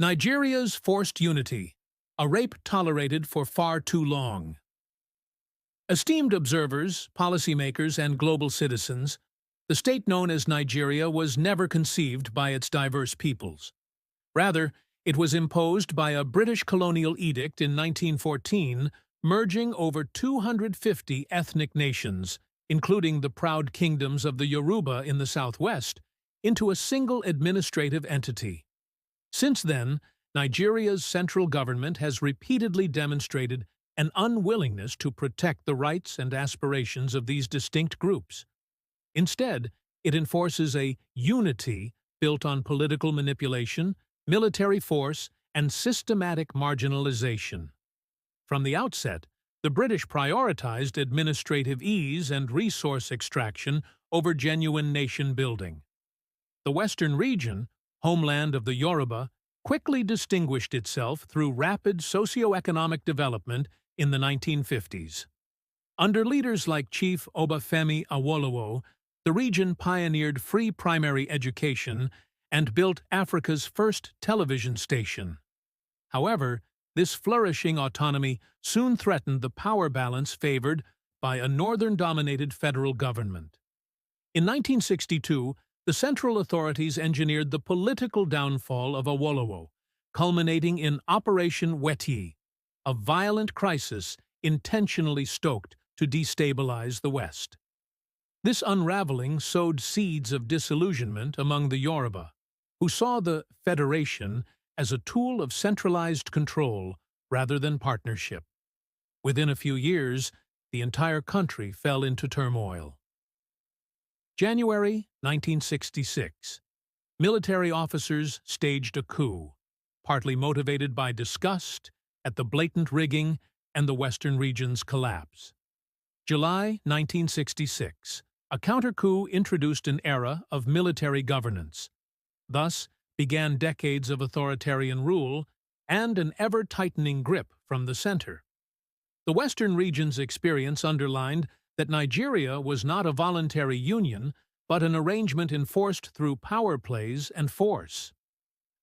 Nigeria's forced unity, a rape tolerated for far too long. Esteemed observers, policymakers, and global citizens, the state known as Nigeria was never conceived by its diverse peoples. Rather, it was imposed by a British colonial edict in 1914, merging over 250 ethnic nations, including the proud kingdoms of the Yoruba in the southwest, into a single administrative entity. Since then, Nigeria's central government has repeatedly demonstrated an unwillingness to protect the rights and aspirations of these distinct groups. Instead, it enforces a unity built on political manipulation, military force, and systematic marginalization. From the outset, the British prioritized administrative ease and resource extraction over genuine nation-building. The Western region, homeland of the Yoruba, quickly distinguished itself through rapid socio-economic development in the 1950s. Under leaders like Chief Obafemi Awolowo, the region pioneered free primary education and built Africa's first television station. However, this flourishing autonomy soon threatened the power balance favored by a northern-dominated federal government. In 1962, the central authorities engineered the political downfall of Awolowo, culminating in Operation Weti, a violent crisis intentionally stoked to destabilize the West. This unraveling sowed seeds of disillusionment among the Yoruba, who saw the federation as a tool of centralized control rather than partnership. Within a few years, the entire country fell into turmoil. January 1966. Military officers staged a coup, partly motivated by disgust at the blatant rigging and the Western region's collapse. July 1966. A counter-coup introduced an era of military governance. Thus began decades of authoritarian rule and an ever-tightening grip from the center. The Western region's experience underlined that Nigeria was not a voluntary union, but an arrangement enforced through power plays and force.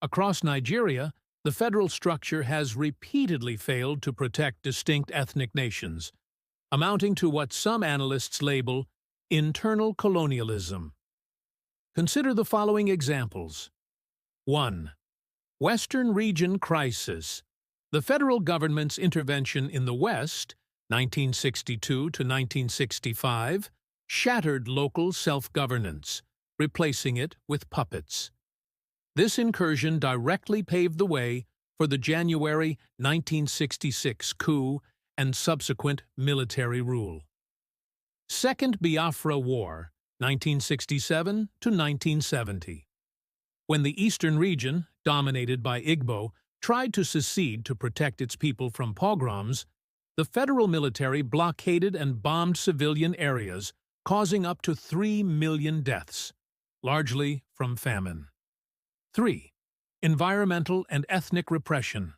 Across Nigeria, the federal structure has repeatedly failed to protect distinct ethnic nations, amounting to what some analysts label internal colonialism. Consider the following examples. 1. Western Region Crisis. The federal government's intervention in the West, 1962 to 1965, shattered local self-governance, replacing it with puppets. This incursion directly paved the way for the January 1966 coup and subsequent military rule. Second Biafra War, 1967 to 1970. When the eastern region, dominated by Igbo, tried to secede to protect its people from pogroms, the federal military blockaded and bombed civilian areas, causing up to 3 million deaths, largely from famine. 3. Environmental and ethnic repression.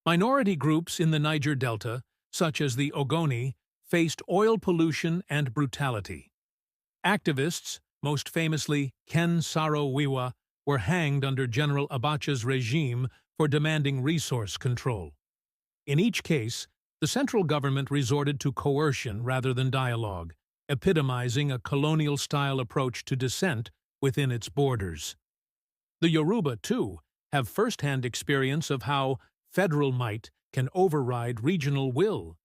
Minority groups in the Niger Delta, such as the Ogoni, faced oil pollution and brutality. Activists, most famously Ken Saro-Wiwa, were hanged under General Abacha's regime for demanding resource control. In each case, the central government resorted to coercion rather than dialogue, epitomizing a colonial-style approach to dissent within its borders. The Yoruba, too, have first-hand experience of how federal might can override regional will.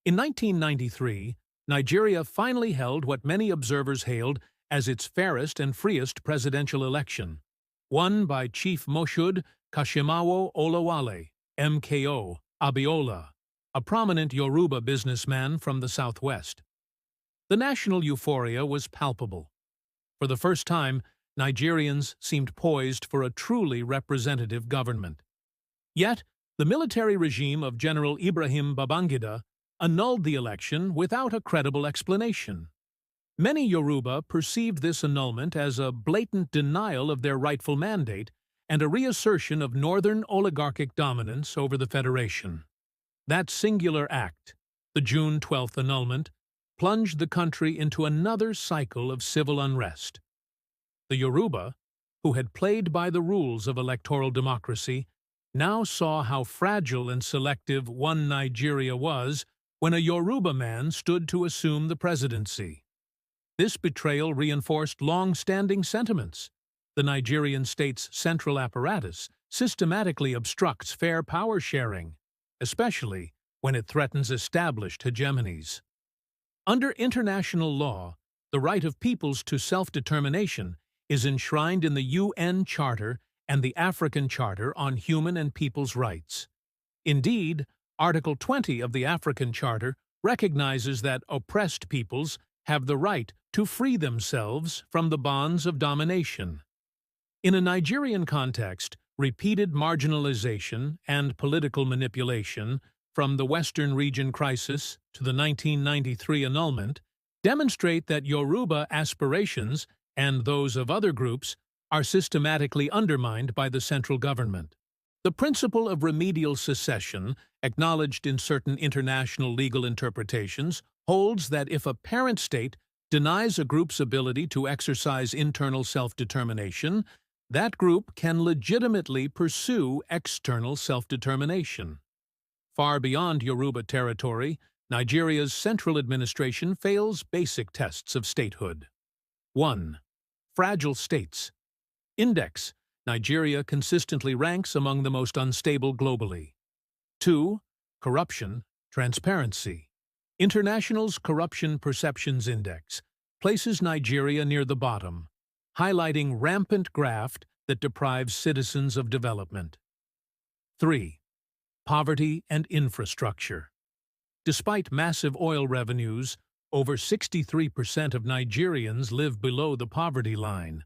In 1993, Nigeria finally held what many observers hailed as its fairest and freest presidential election, won by Chief Moshood Kashimawo Olawale, MKO, Abiola, a prominent Yoruba businessman from the southwest. The national euphoria was palpable. For the first time, Nigerians seemed poised for a truly representative government. Yet, the military regime of General Ibrahim Babangida annulled the election without a credible explanation. Many Yoruba perceived this annulment as a blatant denial of their rightful mandate and a reassertion of northern oligarchic dominance over the federation. That singular act, the June 12th annulment, plunged the country into another cycle of civil unrest. The Yoruba, who had played by the rules of electoral democracy, now saw how fragile and selective one Nigeria was when a Yoruba man stood to assume the presidency. This betrayal reinforced long-standing sentiments. The Nigerian state's central apparatus systematically obstructs fair power sharing, especially when it threatens established hegemonies. Under international law, the right of peoples to self-determination is enshrined in the UN Charter and the African Charter on Human and People's Rights. Indeed, Article 20 of the African Charter recognizes that oppressed peoples have the right to free themselves from the bonds of domination. In a Nigerian context, repeated marginalization and political manipulation, from the Western region crisis to the 1993 annulment, demonstrate that Yoruba aspirations and those of other groups are systematically undermined by the central government. The principle of remedial secession, acknowledged in certain international legal interpretations, holds that if a parent state denies a group's ability to exercise internal self-determination, that group can legitimately pursue external self-determination. Far beyond Yoruba territory, Nigeria's central administration fails basic tests of statehood. 1. Fragile states. Index. Nigeria consistently ranks among the most unstable globally. 2. Corruption, transparency. International's Corruption Perceptions Index places Nigeria near the bottom, highlighting rampant graft that deprives citizens of development. 3. Poverty and infrastructure. Despite massive oil revenues, over 63% of Nigerians live below the poverty line,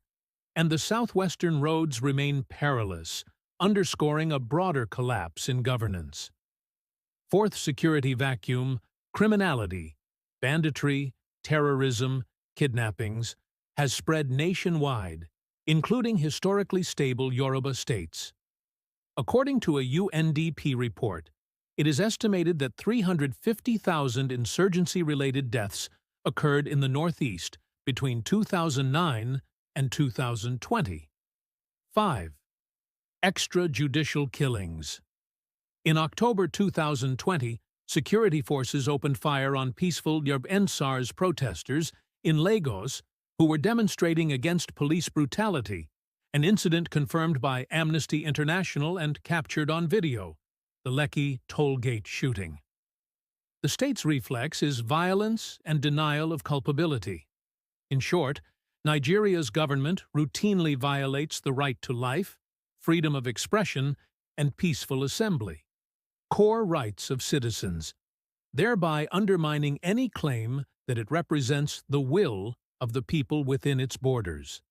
and the southwestern roads remain perilous, underscoring a broader collapse in governance. 4th security vacuum, criminality, banditry, terrorism, kidnappings, has spread nationwide, including historically stable Yoruba states. According to a UNDP report, it is estimated that 350,000 insurgency-related deaths occurred in the Northeast between 2009 and 2020. 5. Extrajudicial killings. In October 2020, security forces opened fire on peaceful Yoruba Ensars protesters in Lagos who were demonstrating against police brutality, an incident confirmed by Amnesty International and captured on video, the Lekki toll gate shooting. The state's reflex is violence and denial of culpability. In short, Nigeria's government routinely violates the right to life, freedom of expression, and peaceful assembly, core rights of citizens, thereby undermining any claim that it represents the will of the people within its borders.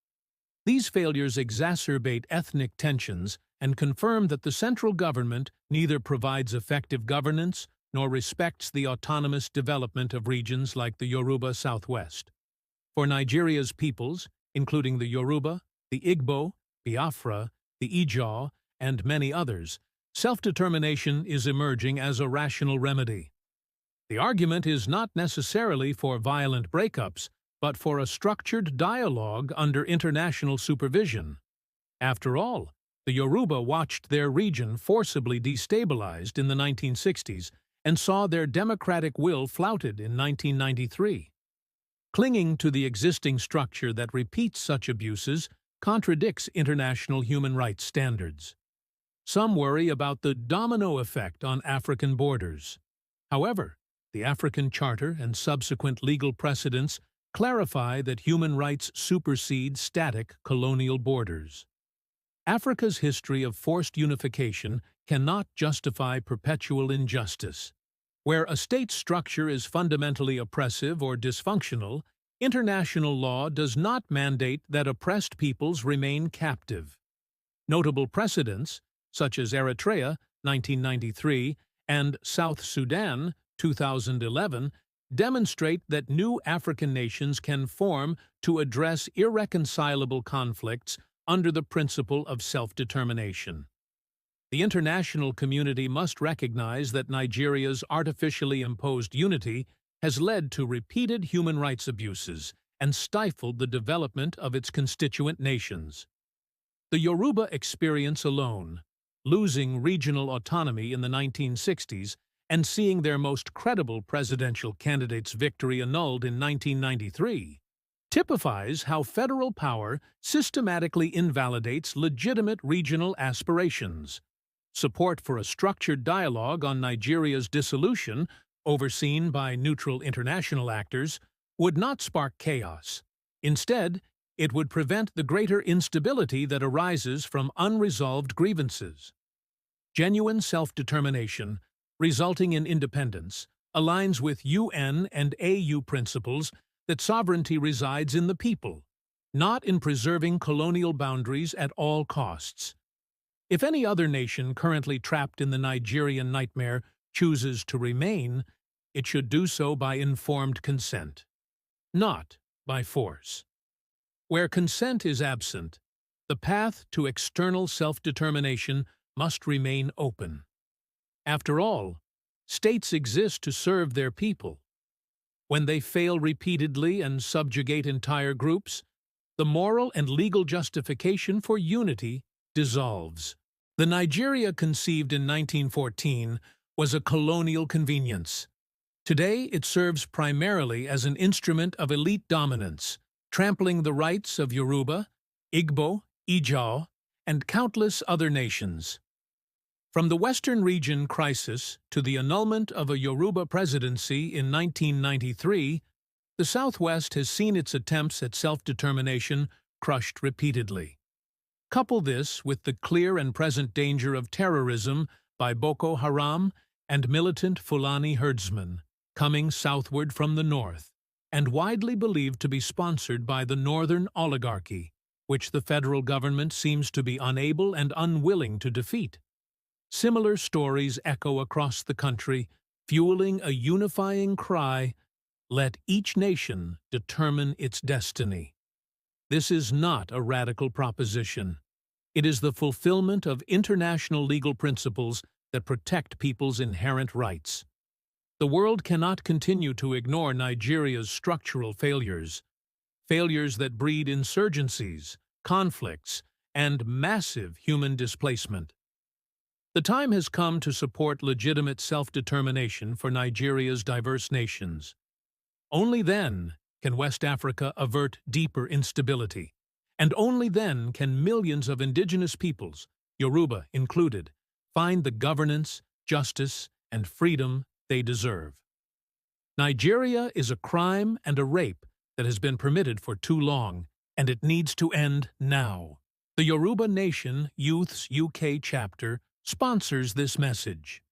These failures exacerbate ethnic tensions and confirm that the central government neither provides effective governance nor respects the autonomous development of regions like the Yoruba Southwest. For Nigeria's peoples, including the Yoruba, the Igbo, Biafra, the Ijaw, and many others, self-determination is emerging as a rational remedy. The argument is not necessarily for violent breakups, but for a structured dialogue under international supervision. After all, the Yoruba watched their region forcibly destabilized in the 1960s and saw their democratic will flouted in 1993. Clinging to the existing structure that repeats such abuses contradicts international human rights standards. Some worry about the domino effect on African borders. However, the African Charter and subsequent legal precedents clarify that human rights supersede static colonial borders. Africa's history of forced unification cannot justify perpetual injustice. Where a state structure is fundamentally oppressive or dysfunctional, international law does not mandate that oppressed peoples remain captive. Notable precedents, such as Eritrea, 1993, and South Sudan, 2011, demonstrate that new African nations can form to address irreconcilable conflicts under the principle of self-determination. The international community must recognize that Nigeria's artificially imposed unity has led to repeated human rights abuses and stifled the development of its constituent nations. The Yoruba experience alone, losing regional autonomy in the 1960s and seeing their most credible presidential candidate's victory annulled in 1993, typifies how federal power systematically invalidates legitimate regional aspirations. Support for a structured dialogue on Nigeria's dissolution, overseen by neutral international actors, would not spark chaos. Instead, it would prevent the greater instability that arises from unresolved grievances. Genuine self-determination, resulting in independence, aligns with UN and AU principles that sovereignty resides in the people, not in preserving colonial boundaries at all costs. If any other nation currently trapped in the Nigerian nightmare chooses to remain, it should do so by informed consent, not by force. Where consent is absent, the path to external self-determination must remain open. After all, states exist to serve their people. When they fail repeatedly and subjugate entire groups, the moral and legal justification for unity dissolves. The Nigeria conceived in 1914 was a colonial convenience. Today, it serves primarily as an instrument of elite dominance, trampling the rights of Yoruba, Igbo, Ijaw, and countless other nations. From the Western region crisis to the annulment of a Yoruba presidency in 1993, the Southwest has seen its attempts at self-determination crushed repeatedly. Couple this with the clear and present danger of terrorism by Boko Haram and militant Fulani herdsmen coming southward from the north, and widely believed to be sponsored by the northern oligarchy, which the federal government seems to be unable and unwilling to defeat. Similar stories echo across the country, fueling a unifying cry, "Let each nation determine its destiny." This is not a radical proposition. It is the fulfillment of international legal principles that protect people's inherent rights. The world cannot continue to ignore Nigeria's structural failures that breed insurgencies, conflicts, and massive human displacement. The time has come to support legitimate self-determination for Nigeria's diverse nations. Only then can West Africa avert deeper instability, and only then can millions of indigenous peoples, Yoruba included, find the governance, justice, and freedom they deserve. Nigeria is a crime and a rape that has been permitted for too long, and it needs to end now. The Yoruba Nation Youth's UK chapter sponsors this message.